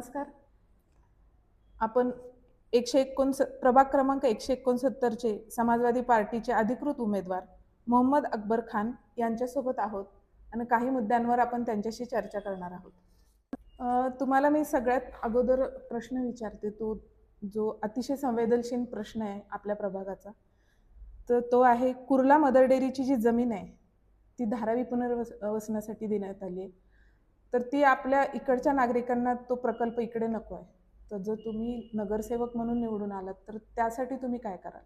नमस्कार. आपण 169 प्रभाग क्रमांक 169 चे समाजवादी पार्टीचे अधिकृत उमेदवार मोहम्मद अकबर खान यांच्यासोबत आहोत आणि काही मुद्द्यांवर आपण त्यांच्याशी चर्चा करणार आहोत. तुम्हाला मी सगळ्यात अगोदर प्रश्न विचारते, तो जो अतिशय संवेदनशील प्रश्न आहे आपल्या प्रभागाचा. तर तो आहे, कुर्ला मदर डेअरीची जी जमीन आहे ती धारावी पुनर्वसनासाठी देण्यात आली आहे. तर ती आपल्या इकडच्या नागरिकांना तो प्रकल्प इकडे नको आहे. तर जर तुम्ही नगरसेवक म्हणून निवडून आलात तर त्यासाठी तुम्ही काय कराल?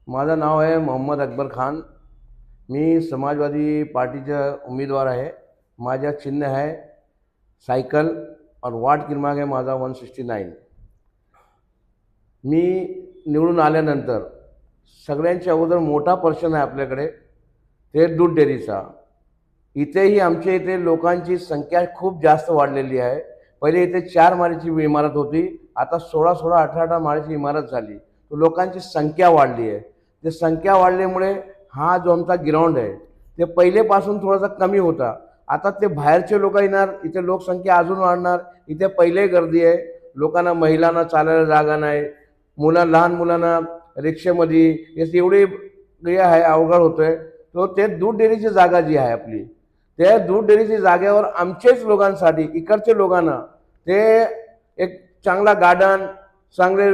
माझं नाव आहे मोहम्मद अकबर खान. मी समाजवादी पार्टीचा उमेदवार आहे. माझा चिन्ह आहे सायकल और वार्ड क्रमांक आहे माझा 169. मी निवडून आल्यानंतर सगळ्यांच्या अगोदर मोठा प्रश्न आहे आपल्याकडे, ते दूध डेअरीचा. इथेही आमच्या इथे लोकांची संख्या खूप जास्त वाढलेली आहे. पहिले इथे 4 माळ्याची इमारत होती, आता 16, 18 माळ्याची इमारत झाली. तो लोकांची संख्या वाढली आहे. ते संख्या वाढल्यामुळे हा जो आमचा ग्राउंड आहे ते पहिलेपासून थोडासा कमी होता. आता ते बाहेरचे लोक येणार, इथे लोकसंख्या अजून वाढणार. इथे पहिले गर्दी आहे, लोकांना महिलांना चालायला जागा नाही, लहान मुलांना रिक्षेमध्ये एवढी हे आहे, अवघड होतोय. तो ते दूध डेअरीची जागा जी आहे आपली, त्या दूध डेअरीची जागेवर आमचेच लोकांसाठी, इकडचे लोकांना ते एक चांगला गार्डन, चांगले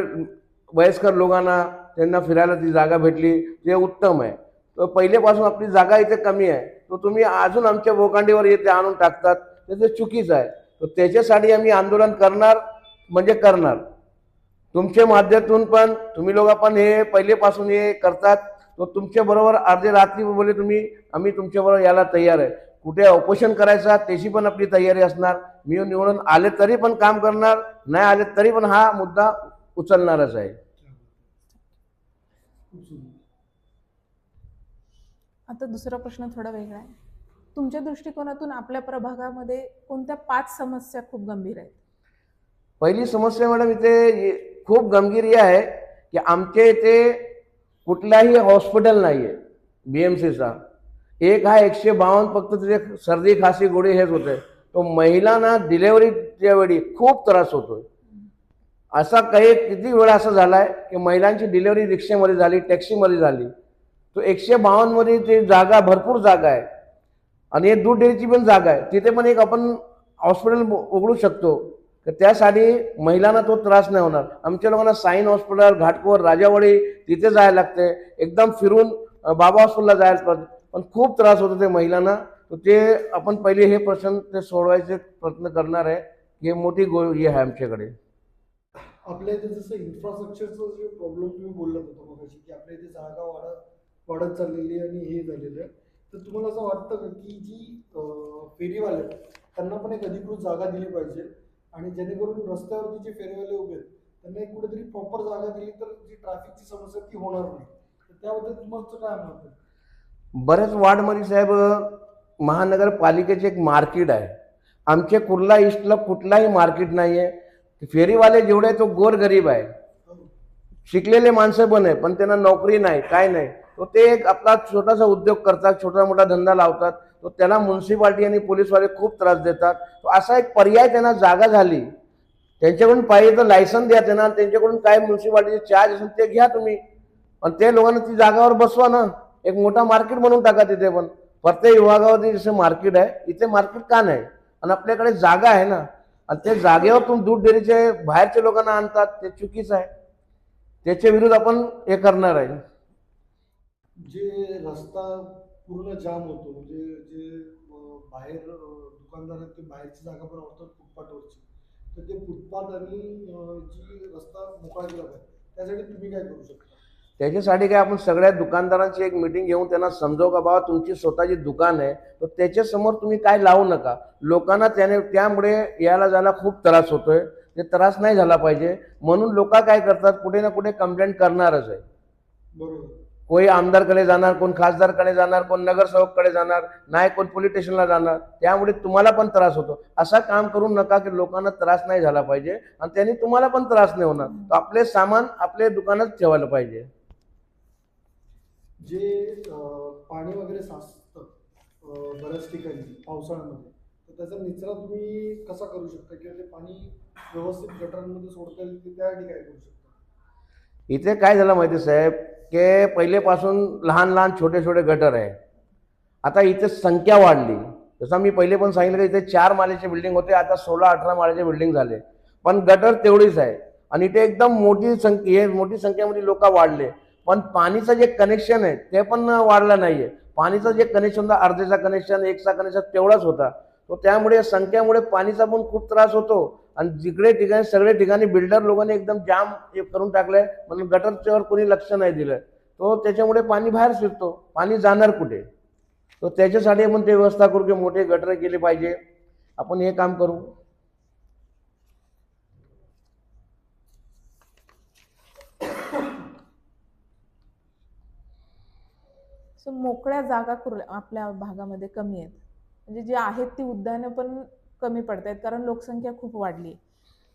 वयस्कर लोकांना त्यांना फिरायला ती जागा भेटली, ते उत्तम आहे. तो पहिलेपासून आपली जागा इथे कमी आहे, तो तुम्ही अजून आमच्या भोकांडीवर येथे आणून टाकतात, ते चुकीचं आहे. तर त्याच्यासाठी आम्ही आंदोलन करणार म्हणजे करणार. तुमच्या माध्यमातून पण तुम्ही लोक पण हे पहिलेपासून हे करतात, तो तुमच्या बरोबर अर्धे रात्री बोलले तुम्ही, आम्ही तुमच्या बरोबर यायला तयार आहे. कुठे ऑपोजिशन करायचा त्याची पण आपली तयारी असणार. मी निवडून आले तरी पण काम करणार, नाही आले तरी पण हा मुद्दा उचलणारच आहे. आता दुसरा प्रश्न थोडा वेगळा आहे. तुमच्या दृष्टिकोनातून आपल्या प्रभागामध्ये कोणत्या 5 समस्या खूप गंभीर आहेत? पहिली समस्या मॅडम इथे खूप गंभीर आहे की आमच्या इथे कुठलाही हॉस्पिटल नाही आहे BMCचा. एक हा 152 फक्त तिथे सर्दी खासी गोळी हेच होते. तो महिलांना डिलेव्हरीच्या वेळी खूप त्रास होतोय. असा किती वेळा असं झालाय की महिलांची डिलेव्हरी रिक्षेमध्ये झाली, टॅक्सीमध्ये झाली. तो 152 मध्ये ते जागा, भरपूर जागा आहे आणि एक दूध डेअरीची पण जागा आहे. तिथे पण एक आपण हॉस्पिटल उघडू शकतो, तर त्यासाठी महिलांना तो त्रास नाही होणार. आमच्या लोकांना साईन हॉस्पिटल, घाटकोर, राजावाडी तिथे जायला लागते, एकदम फिरून बाबा हॉस्पिटलला जायला पण खूप त्रास होतो ते महिलांना. तर ते आपण पहिले हे प्रश्न ते सोडवायचे प्रयत्न करणार आहे. हे मोठी हे आहे आमच्याकडे. आपल्या इथे जसं इन्फ्रास्ट्रक्चरचा जो प्रॉब्लेम तुम्ही बोललात होता मगाशी, की आपल्या इथे जागा वाढत चाललेली आणि हे झालेलं आहे, तर तुम्हाला असं वाटतं का की जी फेरीवाले आहेत त्यांना पण एक अधिकृत जागा दिली पाहिजे, आणि जेणेकरून रस्त्यावरती जे फेरीवाले उभे आहेत त्यांना एक कुठेतरी प्रॉपर जागा दिली तर जी ट्रॅफिकची समस्या ती होणार नाही. तर त्याबद्दल तुमचं काय मत आहे? बऱ्याच वार्डमध्ये साहेब महानगरपालिकेचे एक मार्केट आहे. आमच्या कुर्ला ईस्टला कुठलाही मार्केट नाही आहे. फेरीवाले जेवढे आहे तो गोरगरीब आहे, शिकलेले माणसं पण आहे, पण त्यांना नोकरी नाही, काय नाही. तो ते एक आपला छोटासा उद्योग करतात, छोटा मोठा धंदा लावतात. तो त्याला म्युन्सिपाल्टी आणि पोलीसवाले खूप त्रास देतात. तो असा एक पर्याय त्यांना जागा झाली, त्यांच्याकडून पाहिजे तर लायसन द्या त्यांना, त्यांच्याकडून काय म्युन्सिपाल्टीचे चार्ज असेल ते घ्या तुम्ही, पण ते लोकांना ती जागावर बसवा ना. एक मोठा मार्केट बनवून टाका तिथे. पण प्रत्येक विभागावरती जसं मार्केट आहे, इथे मार्केट का नाही? आणि आपल्याकडे जागा आहे ना, आणि त्या जागेवर तुम्ही दूध डेअरीचे बाहेरच्या लोकांना आणतात, ते चुकीचं आहे. त्याच्या विरुद्ध आपण हे करणार आहे. जे रस्ता पूर्ण जाम होतो, म्हणजे जे बाहेर दुकानदार आहेत ते बाहेरची जागा पण वापरतात फुटपाथवरची, तर ते फुटपाथ आणि जी रस्ता मोकळा केला पाहिजे, त्यासाठी तुम्ही काय करू शकता? त्याच्यासाठी काय, आपण सगळ्या दुकानदारांची एक मीटिंग घेऊन त्यांना समजावू का बाबा तुमची स्वतःची दुकान आहे, तर त्याच्यासमोर तुम्ही काय लावू नका. लोकांना त्यामुळे यायला जायला खूप त्रास होतोय. ते त्रास नाही झाला पाहिजे म्हणून लोक काय करतात, कुठे ना कुठे कंप्लेंट करणारच आहे. बरोबर. कोणी आमदारकडे जाणार, कोण खासदारकडे जाणार, कोण नगरसेवककडे जाणार, नाही कोण पोलीस स्टेशनला जाणार. त्यामुळे तुम्हाला पण त्रास होतो. असं काम करू नका की लोकांना त्रास नाही झाला पाहिजे आणि त्यांनी तुम्हाला पण त्रास नाही होणार. तर आपले सामान आपले दुकानात ठेवायला पाहिजे. जे पाणी वगैरे साचतं बऱ्याच ठिकाणी पावसाळ्यामध्ये, तर त्याचा निचरा तुम्ही कसा करू शकता किंवा ते पाणी व्यवस्थित गटारांमध्ये सोडता येईल ते त्यासाठी काय करू शकता? इथे काय झालं माहिती साहेब, की पहिलेपासून लहान लहान छोटे छोटे गटर आहे. आता इथे संख्या वाढली. जसं मी पहिले पण सांगितलं की इथे 4 माळ्याचे बिल्डिंग होते, आता 16-18 माळ्याचे बिल्डिंग झाले, पण गटर तेवढीच आहे. आणि इथे एकदम मोठी संख्येमध्ये लोक वाढले, पण पाणीचं जे कनेक्शन आहे ते पण वाढलं नाहीये. पाणीचं जे कनेक्शन होतं, अर्धेचा कनेक्शन, एकचा कनेक्शन तेवढाच होता. तो त्यामुळे संख्यामुळे पाणीचा पण खूप त्रास होतो. आणि जिकडे ठिकाणी सगळे ठिकाणी बिल्डर लोकांनी एकदम जाम करून टाकलंय, म्हणून गटरच्यावर कोणी लक्ष नाही दिलं. तो त्याच्यामुळे पाणी बाहेर शिरतो. पाणी जाणार कुठे? तो त्याच्यासाठी आपण ते व्यवस्था करू की मोठे गटर केले पाहिजे. आपण हे काम करू. सो मोकळ्या जागा आपल्या भागामध्ये कमी आहेत. म्हणजे जी आहेत ती उद्यानं पण कमी पडत आहेत, कारण लोकसंख्या खूप वाढली.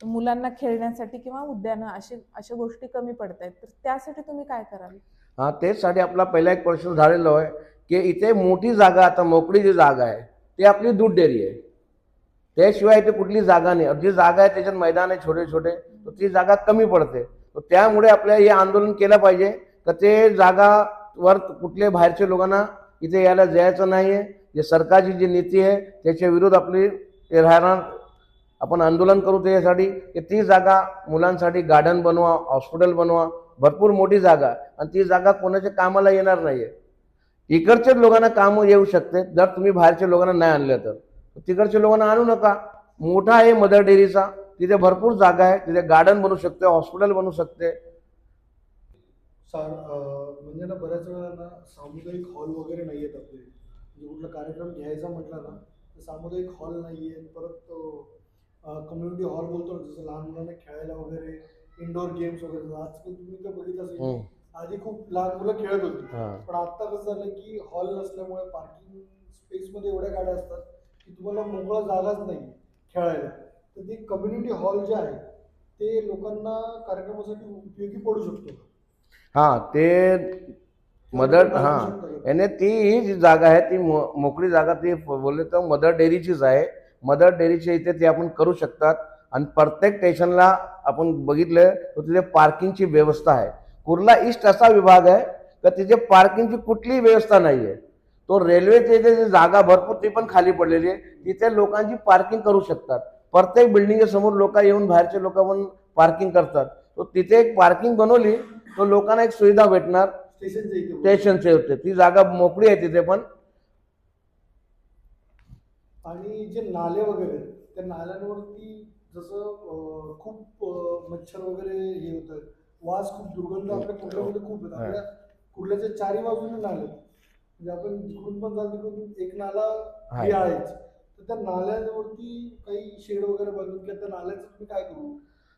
मुलांना खेळण्यासाठी किंवा उद्यानं अशा गोष्टी कमी पडत आहेत. तर त्यासाठी तुम्ही काय कराल? हा, तेचसाठी आपला पहिला एक प्रश्न झालेला आहे की इथे मोठी जागा, आता मोकळी जी जागा आहे ती आपली दूध डेअरी आहे. त्याशिवाय इथे कुठली जागा नाही. जी जागा आहे त्याच्यात मैदान आहे छोटे छोटे, तर ती जागा कमी पडते. तर त्यामुळे आपल्याला हे आंदोलन केलं पाहिजे की ते जागावर कुठल्या बाहेरच्या लोकांना इथे यायला जायचं नाहीये. जे सरकारची जी नीती आहे त्याच्या विरोध आपली ते राहणार. आपण आंदोलन करू त्याच्यासाठी की ती जागा मुलांसाठी गार्डन बनवा, हॉस्पिटल बनवा, भरपूर मोठी जागा. आणि ती जागा कोणाच्या कामाला येणार नाहीये. इकडच्याच लोकांना काम येऊ शकते जर तुम्ही बाहेरच्या लोकांना नाही आणलं तर. तिकडच्या लोकांना आणू नका. मोठा आहे मदर डेअरीचा, तिथे भरपूर जागा आहे, तिथे गार्डन बनू शकते, हॉस्पिटल बनू शकते. म्हणजे ना बऱ्याच वेळा ना सामुदायिक हॉल वगैरे नाही आहेत आपले. म्हणजे कुठला कार्यक्रम घ्यायचा म्हटला ना तर सामुदायिक हॉल नाही आहेत. परत कम्युनिटी हॉल बोलतो ना, जसं लहान मुलांना खेळायला वगैरे, इंडोर गेम्स वगैरे. आजकाल तुम्ही तर बघितलं असेल, आधी खूप लहान मुलं खेळत होती, पण आता कसं झालं की हॉल नसल्यामुळे पार्किंग स्पेसमध्ये एवढ्या गाड्या असतात की तुम्हाला मोकळा जागाच नाही खेळायला. तर ते कम्युनिटी हॉल जे आहे ते लोकांना कार्यक्रमासाठी उपयोगी पडू शकतो. हां, ते मदर, हां, याने ती ही जी जागा आहे ती मोकळी जागा, ती बोलले तर मदर डेअरीचीच आहे. मदर डेअरीच्या इथे ते आपण करू शकतात. आणि प्रत्येक स्टेशनला आपण बघितलं तर तिथे पार्किंगची व्यवस्था आहे. कुर्ला ईस्ट असा विभाग आहे तर तिथे पार्किंगची कुठलीही व्यवस्था नाही आहे. तो रेल्वेच्या इथे जी जागा भरपूर ती पण खाली पडलेली आहे, तिथे लोकांची पार्किंग करू शकतात. प्रत्येक बिल्डिंगच्या समोर लोक येऊन, बाहेरचे लोक पण पार्किंग करतात. तो तिथे एक पार्किंग बनवली तो लोकांना एक सुविधा भेटणार. स्टेशनचे होते ती जागा मोकळी आहे तिथे पण. आणि जे नाले वगैरे त्या नाल्यांवरती जसं खूप मच्छर वगैरे हे होतात, वास, खूप दुर्गंध आपल्या कुर्ल्यामध्ये खूप येतात. आपल्या कुर्ल्याच्या चारी बाजूने नाले, म्हणजे आपण जिकडून पण जाल तिकडून एक नाला हे आहेच. तर त्या नाल्यांवरती काही शेड वगैरे बांधून किंवा त्या नाल्याचं तुम्ही काय करू?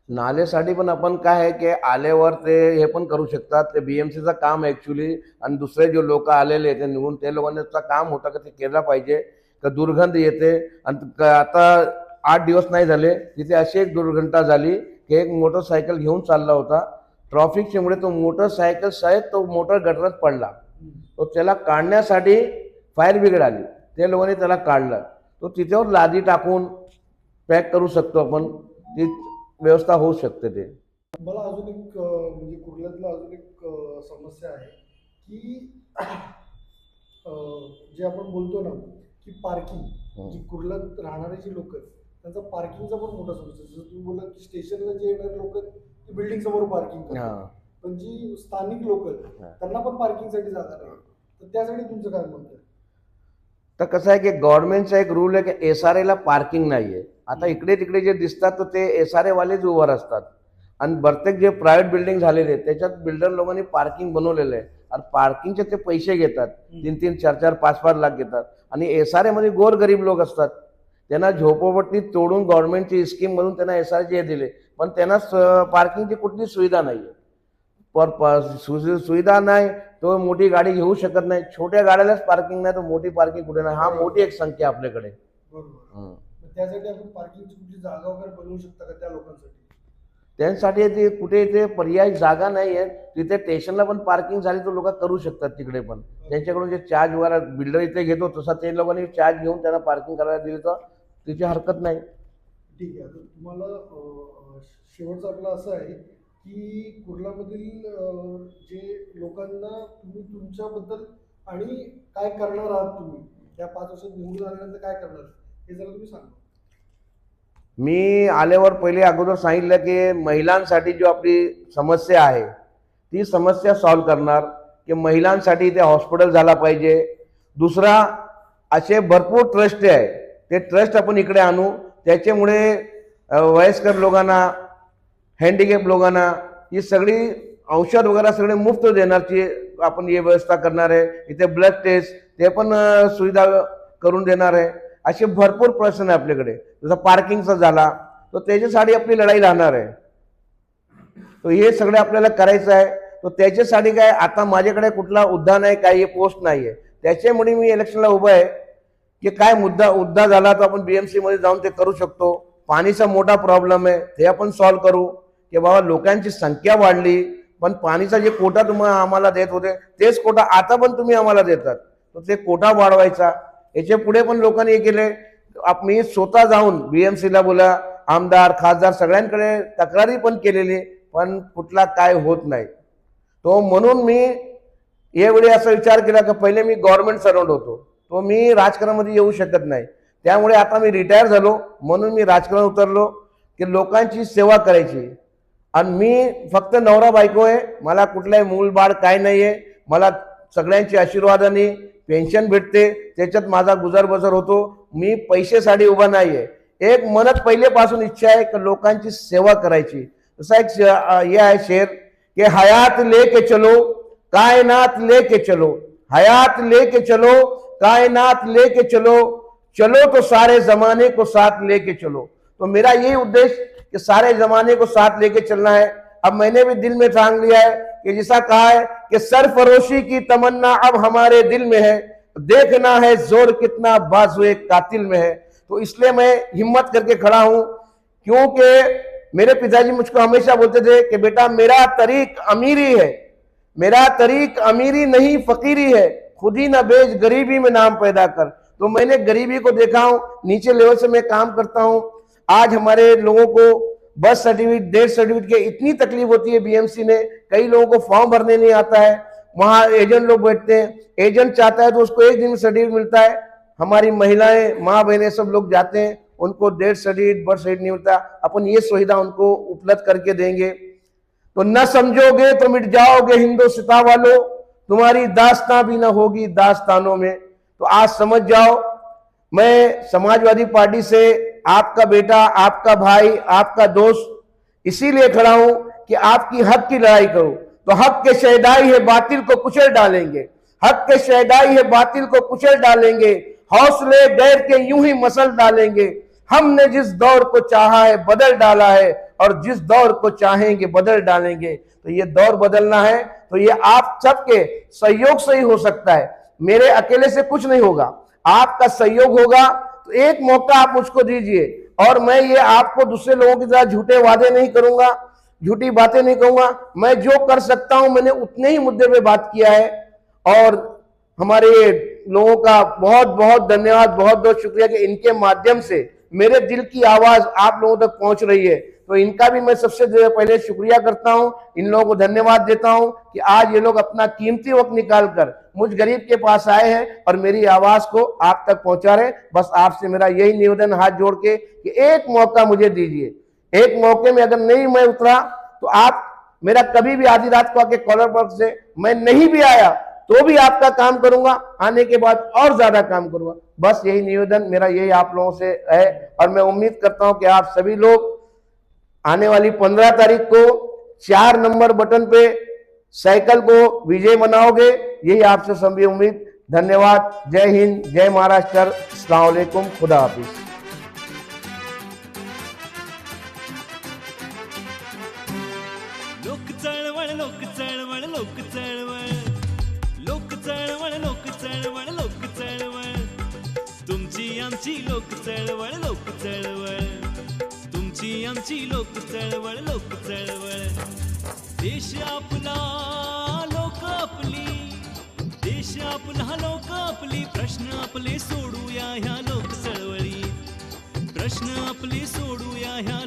नाल्यासाठी पण आपण काय आहे की आल्यावर ते हे पण करू शकतात. ते BMCचं काम ॲक्च्युली. आणि दुसरे जे लोक आलेले ते निघून ते लोकांचं काम होतं की ते केलं पाहिजे. का दुर्गंध येते. आणि आता 8 दिवस नाही झाले तिथे अशी एक दुर्घटना झाली की एक मोटरसायकल घेऊन चालला होता. ट्रॉफिकच्यामुळे तो मोटरसायकल सहित तो मोटर गटरात पडला. तो त्याला काढण्यासाठी फायर ब्रिगेड आली, ते लोकांनी त्याला काढलं. तो तिथेवर लादी टाकून पॅक करू शकतो आपण, ती व्यवस्था होऊ शकते. ते मला अजून एक म्हणजे कुर्ल्यातला अजून एक समस्या आहे की जे आपण बोलतो ना की पार्किंग, जी कुर्ल्यात राहणारे जी लोक आहेत त्यांचा पार्किंगचा पण मोठा समस्या. जसं तुम्ही बोला की स्टेशनला जे येणारे लोक ते बिल्डिंग समोर पार्किंग करतात, पण जी स्थानिक लोक आहेत त्यांना पण पार्किंगसाठी जागा नाही. तर त्यासाठी तुमचं काय म्हणतं? तर कसं आहे की गव्हर्नमेंटचा एक रूल आहे की SRA ला पार्किंग नाही आहे. आता इकडे तिकडे जे दिसतात तर ते SRA वालेच उभं असतात. आणि प्रत्येक जे प्रायव्हेट बिल्डिंग झालेले त्याच्यात बिल्डर लोकांनी पार्किंग बनवलेलं आहे. आणि पार्किंगचे ते पैसे घेतात, 3-3, 4-4, 5-5 लाख घेतात. आणि SRA मध्ये गोरगरीब लोक असतात, त्यांना झोपडपट्टी तोडून गव्हर्नमेंटची स्कीम मधून त्यांना SRA दिले, पण त्यांना पार्किंगची कुठली सुविधा नाही आहे. सुविधा नाही तो मोठी गाडी घेऊ शकत नाही. छोट्या गाड्यालाच पार्किंग नाही, तर मोठी पार्किंग कुठे नाही. हा मोठी एक संख्या आपल्याकडे. बरोबर. त्यासाठी आपण पार्किंगची कुठली जागा वगैरे बनवू शकता का त्या लोकांसाठी? त्यांसाठी ते कुठे ते पर्यायी जागा नाही आहे. तिथे स्टेशनला पण पार्किंग झाली तर लोक करू शकतात तिकडे पण. त्यांच्याकडून जे चार्ज वगैरे बिल्डर इथे घेतो तसा ते लोकांनी चार्ज घेऊन त्यांना पार्किंग करायला दिली तर तिची हरकत नाही. ठीक आहे. आता तुम्हाला शेवटचं आपलं असं आहे की कुर्लामधील जे लोकांना तुम्ही तुमच्याबद्दल आणि काय करणार आहात तुम्ही या 5 वर्षात निवडून आल्यानंतर काय करणार हे जरा तुम्ही सांगा. मी आल्यावर पहिले अगोदर सांगितलं की महिलांसाठी जो आपली समस्या आहे ती समस्या सॉल्व करणार, की महिलांसाठी इथे हॉस्पिटल झाला पाहिजे. दुसरा, असे भरपूर ट्रस्ट आहे, ते ट्रस्ट आपण इकडे आणू, त्याच्यामुळे वयस्कर लोकांना, हँडिकॅप लोकांना ही सगळी औषध वगैरे सगळे मुफ्त देण्याची आपण ही व्यवस्था करणार आहे. इथे ब्लड टेस्ट ते पण सुविधा करून देणार आहे. असे भरपूर प्रश्न आहे आपल्याकडे. जसं पार्किंगचा झाला तर त्याच्यासाठी आपली लढाई राहणार आहे. तो हे सगळे आपल्याला करायचं आहे. तो त्याच्यासाठी काय, आता माझ्याकडे कुठला मुद्दा नाही, काही पोस्ट नाही आहे, त्याच्यामुळे मी इलेक्शनला उभं आहे की काय मुद्दा झाला तर आपण BMC मध्ये जाऊन ते करू शकतो. पाणीचा मोठा प्रॉब्लेम आहे, ते आपण सॉल्व्ह करू. की बाबा लोकांची संख्या वाढली पण पाणीचा जे कोटा तुम्ही आम्हाला देत होते तेच कोटा आता पण तुम्ही आम्हाला देतात, तर ते कोटा वाढवायचा. याच्या पुढे पण लोकांनी हे केले. मी स्वतः जाऊन BMC ला बोला, आमदार खासदार सगळ्यांकडे तक्रारी पण केलेली, पण कुठला काय होत नाही. तो म्हणून मी यावेळी असा विचार केला की पहिले मी गव्हर्नमेंट सर्वंट होतो, तो मी राजकारणामध्ये येऊ शकत नाही. त्यामुळे आता मी रिटायर झालो म्हणून मी राजकारणात उतरलो की लोकांची सेवा करायची. आणि मी फक्त नवरा बायको आहे, मला कुठलाही मूल बाळ काय नाही आहे. मला सगळ्यांची आशीर्वादाने पेन्शन भेटते, त्याच्यात माझा गुजर बसर होतो. मी पैशासाठी उभा नाही आहे. एक मनात पहिलेपासून इच्छा आहे की लोकांची सेवा करायची. जसा एक हे आहे शेर कि हयात लेके चलो कायनात लेके चलो, हयात लेके चलो कायनात लेके चलो, चलो तो सारे जमाने को साथ लेके चलो. तो मेरा यही उद्देश्य कि सारे जमाने को साथ लेके चलना है. अब मैंने भी दिल में ठान लिया है कि जैसा कहा है कि सरफरोशी की तमन्ना अब हमारे दिल में है, देखना है जोर कितना बाजुए कातिल में है. तो इसलिए मैं हिम्मत करके खड़ा हूं, क्योंकि मेरे पिताजी मुझको हमेशा बोलते थे कि बेटा मेरा तरीक अमीरी है, मेरा तरीक अमीरी नहीं फकीरी है, खुद ही न बेच गरीबी में नाम पैदा कर. तो मैंने गरीबी को देखा हूं, नीचे लेवल से मैं काम करता हूं. आज हमारे लोगों को बस सर्टिफिकेट, डेथ सर्टिफिकेट की इतनी तकलीफ होती है BMC में, कई लोगों को फॉर्म भरने नहीं आता है. वहां एजेंट लोग बैठते हैं, एजेंट चाहता है तो उसको एक दिन में सर्टिफिकेट मिलता है. हमारी महिलाएं, माँ बहनें सब लोग जाते हैं, उनको डेथ सर्टिफिकेट, बर्थ सर्टिफिकेट नहीं मिलता. अपन ये सुविधा उनको उपलब्ध करके देंगे. तो न समझोगे तो मिट जाओगे हिंदुस्तान वालों, तुम्हारी दास्तां भी न होगी दास्तानों में. तो आज समझ जाओ, मैं समाजवादी पार्टी से आपका बेटा, आपका भाई, आपका दोस्त इसीलिए खड़ा हूं कि आपकी हक की लड़ाई करूं. तो हक के शहदाई है बातिल को कुचल डालेंगे, हक के शहदाई है बातिल को कुचल डालेंगे, हौसले गैर के यूं ही मसल डालेंगे. हमने जिस दौर को चाहा है बदल डाला है, और जिस दौर को चाहेंगे बदल डालेंगे. तो ये दौर बदलना है तो ये आप सबके सहयोग से ही हो सकता है. मेरे अकेले से कुछ नहीं होगा, आपका सहयोग होगा. तो एक मौका आप मुझको दीजिए, और मैं ये आपको दूसरे लोगों की तरह झूठे वादे नहीं करूंगा, झूठी बातें नहीं कहूंगा. मैं जो कर सकता हूं मैंने उतने ही मुद्दे पे बात किया है. और हमारे लोगों का बहुत बहुत धन्यवाद, बहुत बहुत शुक्रिया कि इनके माध्यम से मेरे दिल की आवाज आप लोगों तक पहुंच रही है. तो इनका भी मैं सबसे पहले शुक्रिया करता हूं, इन लोगों को धन्यवाद देता हूं कि आज ये लोग अपना कीमती वक्त निकालकर मुझ गरीब के पास आए हैं और मेरी आवाज को आप तक पहुंचा रहे. बस आपसे मेरा यही निवेदन हाथ जोड़ के कि एक मौका मुझे दीजिए. एक मौके में अगर नहीं मैं उतरा तो आप मेरा कभी भी आधी रात को आके कॉलर पर से, मैं नहीं भी आया तो भी आपका काम करूंगा, आने के बाद और ज्यादा काम करूंगा. बस यही निवेदन मेरा, यही आप लोगों से है. और मैं उम्मीद करता हूं कि आप सभी लोग आने वाली 15 तारीख को 4 नंबर बटन पे साइकिल को विजय मनाओगे, यही आपसे सभी उम्मीद. धन्यवाद. जय हिंद, जय महाराष्ट्र, अस्सलाम वालेकुम, खुदा हाफिज. लोक चळवळ लोक चळवळ लोक चळवळ लोक चळवळ लोक चळवळ लोक चळवळ तुमची आमची लोक चळवळ लोक चळवळ तुमची आमची लोक चळवळ लोक चळवळ. देश आपला लोक आपली, देश आपला लोक आपली, प्रश्न आपले सोडूया ह्या लोक चळवळी. प्रश्न आपले सोडूया ह्या